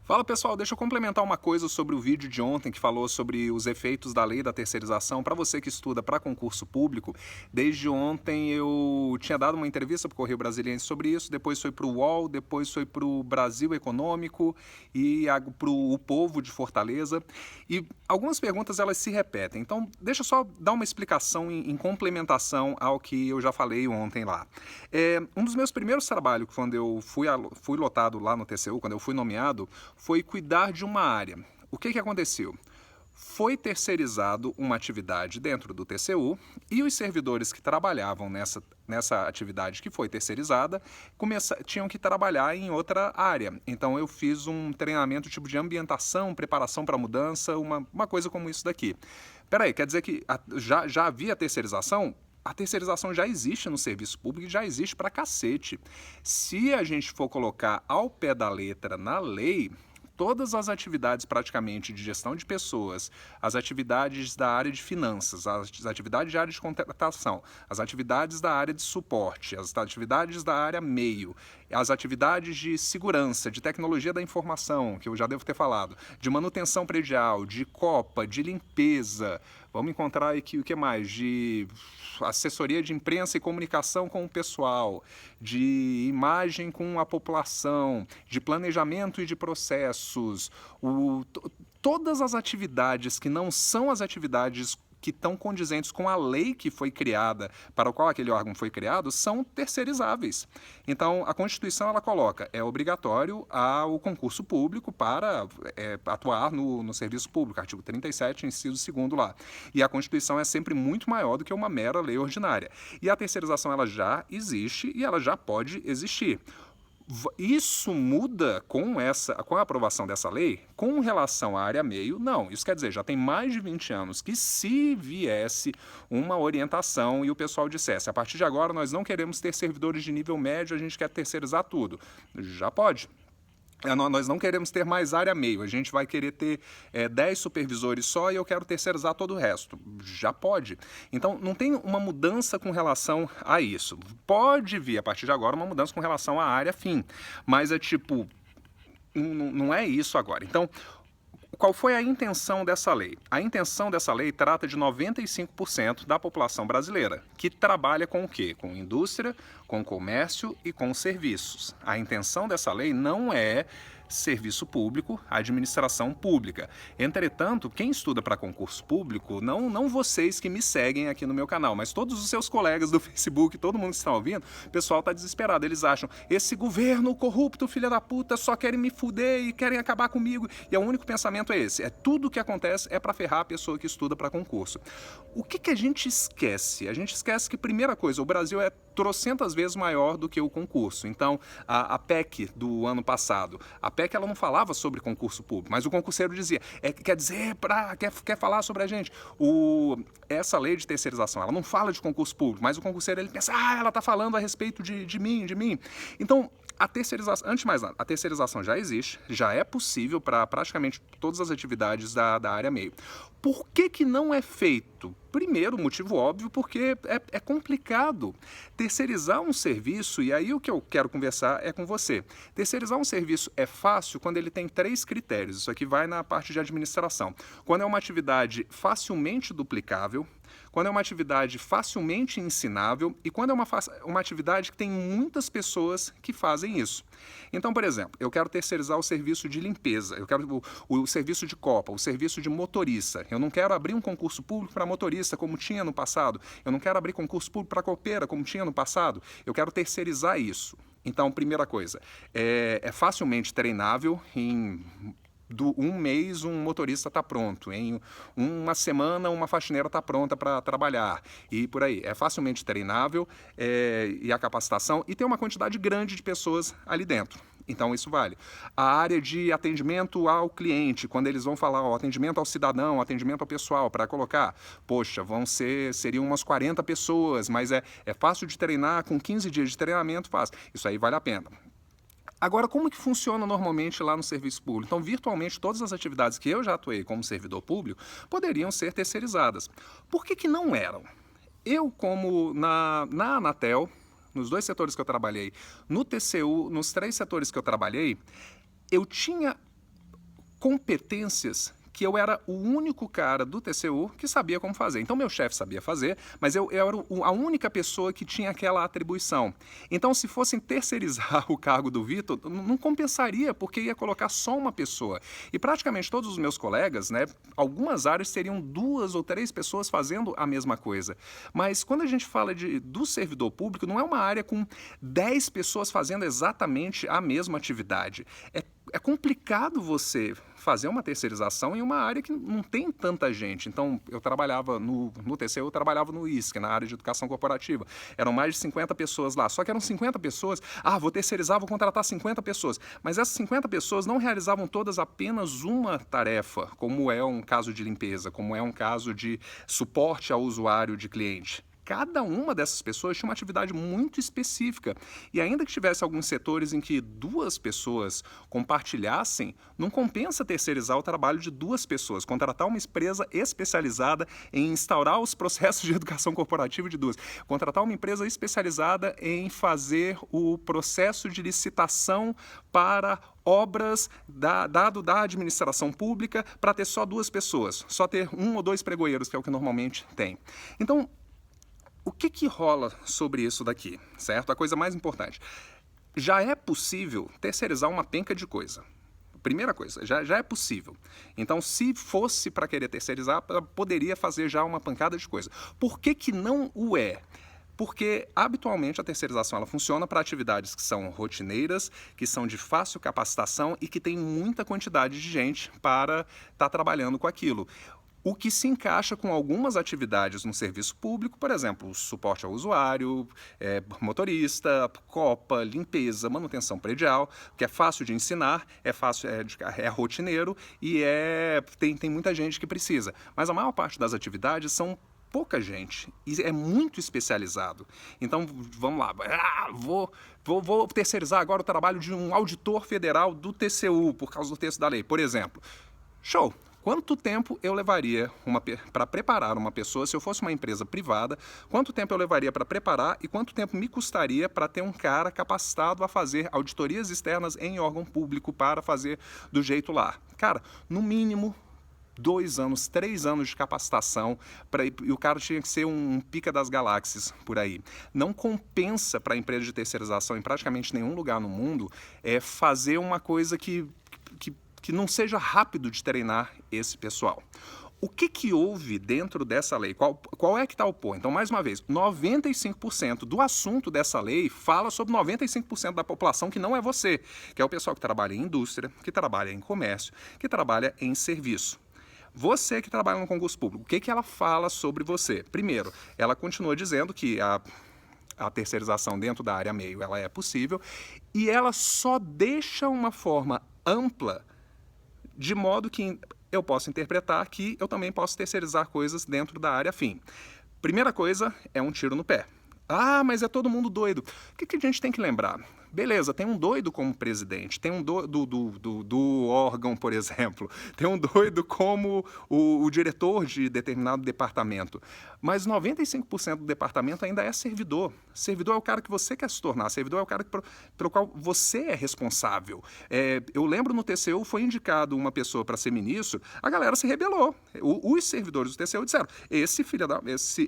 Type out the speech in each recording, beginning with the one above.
Fala pessoal, deixa eu complementar uma coisa sobre o vídeo de ontem que falou sobre os efeitos da lei da terceirização. Para você que estuda para concurso público, desde ontem eu tinha dado uma entrevista para o Correio Brasiliense sobre isso, depois foi para o UOL, depois foi para o Brasil Econômico e para o Povo de Fortaleza. E algumas perguntas elas se repetem, então deixa eu só dar uma explicação em complementação ao que eu já falei ontem lá. Um dos meus primeiros trabalhos, quando eu fui lotado lá no TCU, quando eu fui nomeado, foi cuidar de uma área. O que aconteceu? Foi terceirizado uma atividade dentro do TCU e os servidores que trabalhavam nessa atividade que foi terceirizada tinham que trabalhar em outra área. Então eu fiz um treinamento tipo de ambientação, preparação para mudança, uma coisa como isso daqui. Peraí, quer dizer que já havia terceirização? A terceirização já existe no serviço público e já existe pra cacete. Se a gente for colocar ao pé da letra na lei, todas as atividades praticamente de gestão de pessoas, as atividades da área de finanças, as atividades da área de contratação, as atividades da área de suporte, as atividades da área meio, as atividades de segurança, de tecnologia da informação, que eu já devo ter falado, de manutenção predial, de copa, de limpeza, vamos encontrar aqui o que mais? De assessoria de imprensa e comunicação com o pessoal, de imagem com a população, de planejamento e de processos, todas as atividades que não são as atividades que estão condizentes com a lei que foi criada, para o qual aquele órgão foi criado, são terceirizáveis. Então, a Constituição ela coloca, é obrigatório o concurso público para atuar no serviço público, artigo 37, inciso 2º lá. E a Constituição é sempre muito maior do que uma mera lei ordinária. E a terceirização ela já existe e ela já pode existir. Isso muda com a aprovação dessa lei? Com relação à área meio, não. Isso quer dizer, já tem mais de 20 anos que se viesse uma orientação e o pessoal dissesse, a partir de agora nós não queremos ter servidores de nível médio, a gente quer terceirizar tudo. Já pode. Nós não queremos ter mais área meio, a gente vai querer ter 10 supervisores só e eu quero terceirizar todo o resto. Já pode. Então, não tem uma mudança com relação a isso. Pode vir, a partir de agora, uma mudança com relação à área fim, mas é tipo, não é isso agora. Então, qual foi a intenção dessa lei? A intenção dessa lei trata de 95% da população brasileira, que trabalha com o quê? Com indústria, com comércio e com serviços. A intenção dessa lei não é serviço público, administração pública. Entretanto, quem estuda para concurso público, não vocês que me seguem aqui no meu canal, mas todos os seus colegas do Facebook, todo mundo que está ouvindo, o pessoal está desesperado. Eles acham, esse governo corrupto, filha da puta, só querem me fuder e querem acabar comigo. E o único pensamento é esse. Tudo que acontece é para ferrar a pessoa que estuda para concurso. O que a gente esquece? A gente esquece que, primeira coisa, o Brasil é trocentas vezes maior do que o concurso. Então, a PEC do ano passado, a PEC ela não falava sobre concurso público, mas o concurseiro dizia, quer falar sobre a gente. Essa lei de terceirização, ela não fala de concurso público, mas o concurseiro ele pensa, ela está falando a respeito de mim. Então, a terceirização, antes de mais nada, a terceirização já existe, já é possível para praticamente todas as atividades da área meio. Por que não é feito? Primeiro, motivo óbvio, porque é complicado. Terceirizar um serviço, e aí o que eu quero conversar é com você. Terceirizar um serviço é fácil quando ele tem 3 critérios. Isso aqui vai na parte de administração. Quando é uma atividade facilmente duplicável, quando é uma atividade facilmente ensinável e quando é uma atividade que tem muitas pessoas que fazem isso. Então, por exemplo, eu quero terceirizar o serviço de limpeza, eu quero o serviço de copa, o serviço de motorista. Eu não quero abrir um concurso público para motorista, como tinha no passado. Eu não quero abrir concurso público para copeira, como tinha no passado. Eu quero terceirizar isso. Então, primeira coisa, é facilmente treinável em... um mês um motorista está pronto, em uma semana uma faxineira está pronta para trabalhar e por aí. É facilmente treinável e a capacitação e tem uma quantidade grande de pessoas ali dentro. Então isso vale. A área de atendimento ao cliente, quando eles vão falar atendimento ao cidadão, atendimento ao pessoal, para colocar, poxa, seriam umas 40 pessoas, mas é fácil de treinar, com 15 dias de treinamento faz. Isso aí vale a pena. Agora, como que funciona normalmente lá no serviço público? Então, virtualmente, todas as atividades que eu já atuei como servidor público poderiam ser terceirizadas. Por que não eram? Eu, como na Anatel, nos 2 setores que eu trabalhei, no TCU, nos 3 setores que eu trabalhei, eu tinha competências que eu era o único cara do TCU que sabia como fazer. Então, meu chefe sabia fazer, mas eu era a única pessoa que tinha aquela atribuição. Então, se fossem terceirizar o cargo do Vitor, não compensaria, porque ia colocar só uma pessoa. E praticamente todos os meus colegas, né, algumas áreas seriam 2 ou 3 pessoas fazendo a mesma coisa. Mas quando a gente fala do servidor público, não é uma área com 10 pessoas fazendo exatamente a mesma atividade. É complicado você fazer uma terceirização em uma área que não tem tanta gente. Então, eu trabalhava no TCU, eu trabalhava no ISC, na área de educação corporativa. Eram mais de 50 pessoas lá. Só que eram 50 pessoas, vou terceirizar, vou contratar 50 pessoas. Mas essas 50 pessoas não realizavam todas apenas uma tarefa, como é um caso de limpeza, como é um caso de suporte ao usuário de cliente. Cada uma dessas pessoas tinha uma atividade muito específica. E ainda que tivesse alguns setores em que 2 pessoas compartilhassem, não compensa terceirizar o trabalho de 2 pessoas, contratar uma empresa especializada em instaurar os processos de educação corporativa de 2, contratar uma empresa especializada em fazer o processo de licitação para obras dado da administração pública para ter só 2 pessoas, só ter 1 ou 2 pregoeiros, que é o que normalmente tem. Então, o que rola sobre isso daqui, certo? A coisa mais importante. Já é possível terceirizar uma penca de coisa. Primeira coisa, já é possível. Então, se fosse para querer terceirizar, poderia fazer já uma pancada de coisa. Por que não o é? Porque, habitualmente, a terceirização ela funciona para atividades que são rotineiras, que são de fácil capacitação e que tem muita quantidade de gente para estar trabalhando com aquilo. O que se encaixa com algumas atividades no serviço público, por exemplo, suporte ao usuário, motorista, copa, limpeza, manutenção predial, que é fácil de ensinar, é rotineiro e tem muita gente que precisa. Mas a maior parte das atividades são pouca gente e é muito especializado. Então, vamos lá, vou terceirizar agora o trabalho de um auditor federal do TCU, por causa do texto da lei, por exemplo. Show! Quanto tempo eu levaria para preparar uma pessoa, se eu fosse uma empresa privada, quanto tempo eu levaria para preparar e quanto tempo me custaria para ter um cara capacitado a fazer auditorias externas em órgão público para fazer do jeito lá? Cara, no mínimo 2 anos, 3 anos de capacitação, e o cara tinha que ser um pica das galáxias por aí. Não compensa para a empresa de terceirização em praticamente nenhum lugar no mundo fazer uma coisa que não seja rápido de treinar esse pessoal. O que houve dentro dessa lei? Qual é que está o ponto? Então, mais uma vez, 95% do assunto dessa lei fala sobre 95% da população que não é você, que é o pessoal que trabalha em indústria, que trabalha em comércio, que trabalha em serviço. Você que trabalha no concurso público, o que ela fala sobre você? Primeiro, ela continua dizendo que a terceirização dentro da área meio ela é possível e ela só deixa uma forma ampla de modo que eu posso interpretar que eu também posso terceirizar coisas dentro da área fim. Primeira coisa é um tiro no pé. Mas é todo mundo doido. O que a gente tem que lembrar? Beleza, tem um doido como presidente, tem um do órgão, por exemplo, tem um doido como o diretor de determinado departamento, mas 95% do departamento ainda é servidor. Servidor é o cara que você quer se tornar, servidor é o cara pelo qual você é responsável. Eu lembro no TCU foi indicado uma pessoa para ser ministro, a galera se rebelou. Os servidores do TCU disseram,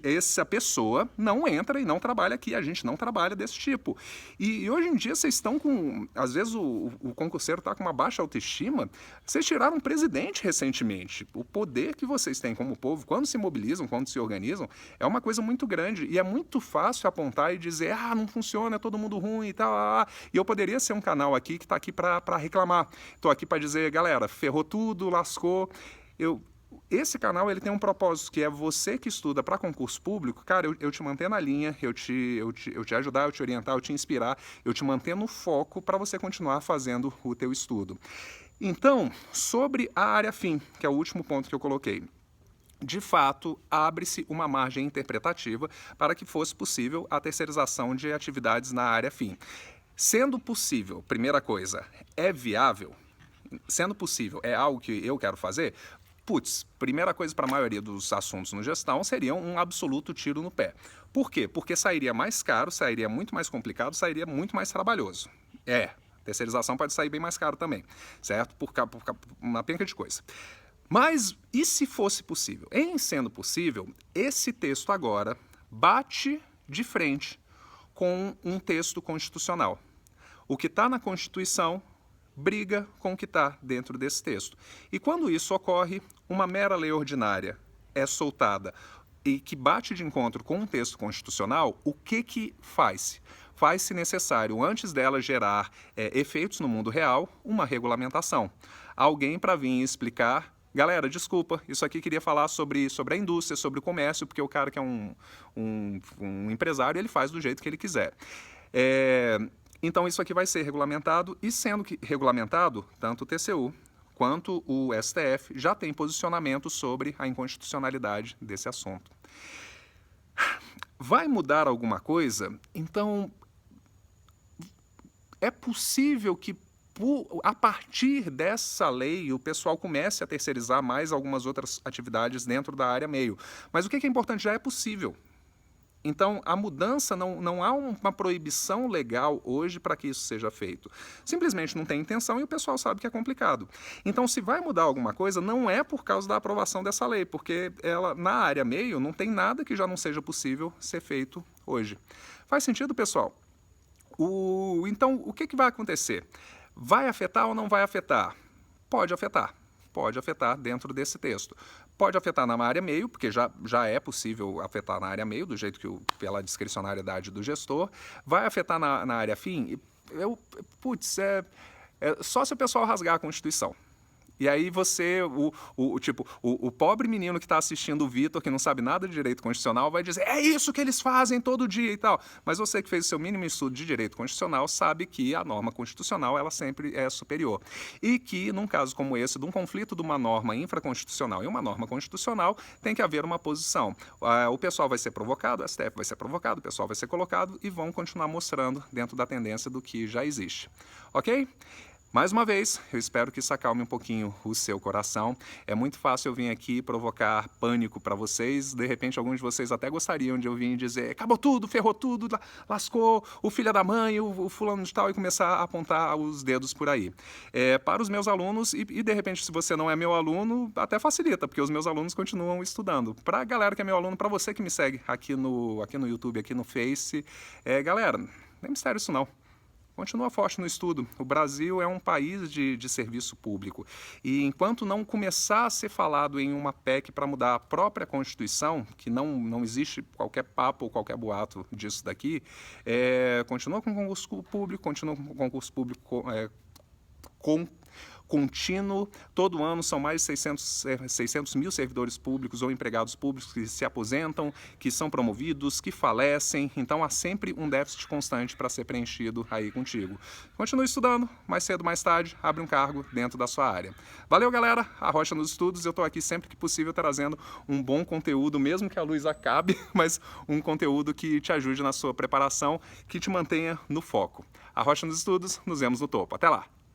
essa pessoa não entra e não trabalha aqui, a gente não trabalha desse tipo. E hoje em dia vocês estão com... Às vezes o concurseiro está com uma baixa autoestima. Vocês tiraram um presidente recentemente. O poder que vocês têm como povo, quando se mobilizam, quando se organizam, é uma coisa muito grande. E é muito fácil apontar e dizer, não funciona, é todo mundo ruim e tal. E eu poderia ser um canal aqui que está aqui para reclamar. Estou aqui para dizer, galera, ferrou tudo, lascou. Esse canal ele tem um propósito, que é você que estuda para concurso público, cara, eu te manter na linha, eu te ajudar, eu te orientar, eu te inspirar, eu te manter no foco para você continuar fazendo o teu estudo. Então, sobre a área fim, que é o último ponto que eu coloquei, de fato, abre-se uma margem interpretativa para que fosse possível a terceirização de atividades na área fim. Sendo possível, primeira coisa, é viável? Sendo possível, é algo que eu quero fazer? Primeira coisa para a maioria dos assuntos no gestão seria um absoluto tiro no pé. Por quê? Porque sairia mais caro, sairia muito mais complicado, sairia muito mais trabalhoso. Terceirização pode sair bem mais caro também, certo? Por uma penca de coisa. Mas e se fosse possível? Em sendo possível, esse texto agora bate de frente com um texto constitucional. O que está na Constituição briga com o que está dentro desse texto. E quando isso ocorre, uma mera lei ordinária é soltada e que bate de encontro com um texto constitucional, o que faz? Faz-se necessário, antes dela gerar efeitos no mundo real, uma regulamentação. Alguém para vir explicar: galera, desculpa, isso aqui queria falar sobre a indústria, sobre o comércio, porque o cara que é um empresário, ele faz do jeito que ele quiser. Então isso aqui vai ser regulamentado, e sendo que regulamentado, tanto o TCU quanto o STF já tem posicionamento sobre a inconstitucionalidade desse assunto. Vai mudar alguma coisa? Então, é possível que a partir dessa lei o pessoal comece a terceirizar mais algumas outras atividades dentro da área meio. Mas o que é importante, já é possível. Então, a mudança, não há uma proibição legal hoje para que isso seja feito. Simplesmente não tem intenção e o pessoal sabe que é complicado. Então, se vai mudar alguma coisa, não é por causa da aprovação dessa lei, porque ela, na área meio, não tem nada que já não seja possível ser feito hoje. Faz sentido, pessoal? Então, o que vai acontecer? Vai afetar ou não vai afetar? Pode afetar. Pode afetar dentro desse texto. Pode afetar na área meio, porque já é possível afetar na área meio, do jeito que pela discricionariedade do gestor. Vai afetar na área fim? Só se o pessoal rasgar a Constituição. E aí você, o pobre menino que está assistindo o Vitor, que não sabe nada de direito constitucional, vai dizer: é isso que eles fazem todo dia e tal. Mas você que fez o seu mínimo estudo de direito constitucional sabe que a norma constitucional ela sempre é superior. E que, num caso como esse, de um conflito de uma norma infraconstitucional e uma norma constitucional, tem que haver uma posição. O pessoal vai ser provocado, o STF vai ser provocado, o pessoal vai ser colocado e vão continuar mostrando dentro da tendência do que já existe. Ok? Mais uma vez, eu espero que isso acalme um pouquinho o seu coração. É muito fácil eu vir aqui provocar pânico para vocês. De repente, alguns de vocês até gostariam de eu vir dizer: acabou tudo, ferrou tudo, lascou o filho da mãe, o fulano de tal, e começar a apontar os dedos por aí. Para os meus alunos, e de repente, se você não é meu aluno, até facilita, porque os meus alunos continuam estudando. Para a galera que é meu aluno, para você que me segue aqui no YouTube, aqui no Face, galera, não é mistério isso não. Continua forte no estudo. O Brasil é um país de serviço público. E enquanto não começar a ser falado em uma PEC para mudar a própria Constituição, que não existe qualquer papo ou qualquer boato disso daqui, continua com concurso público, continua com concurso público contínuo. Todo ano são mais de 600 mil servidores públicos ou empregados públicos que se aposentam, que são promovidos, que falecem. Então, há sempre um déficit constante para ser preenchido aí contigo. Continue estudando, mais cedo, mais tarde, abre um cargo dentro da sua área. Valeu, galera! A Rocha nos Estudos, eu estou aqui sempre que possível trazendo um bom conteúdo, mesmo que a luz acabe, mas um conteúdo que te ajude na sua preparação, que te mantenha no foco. A Rocha nos Estudos, nos vemos no topo. Até lá!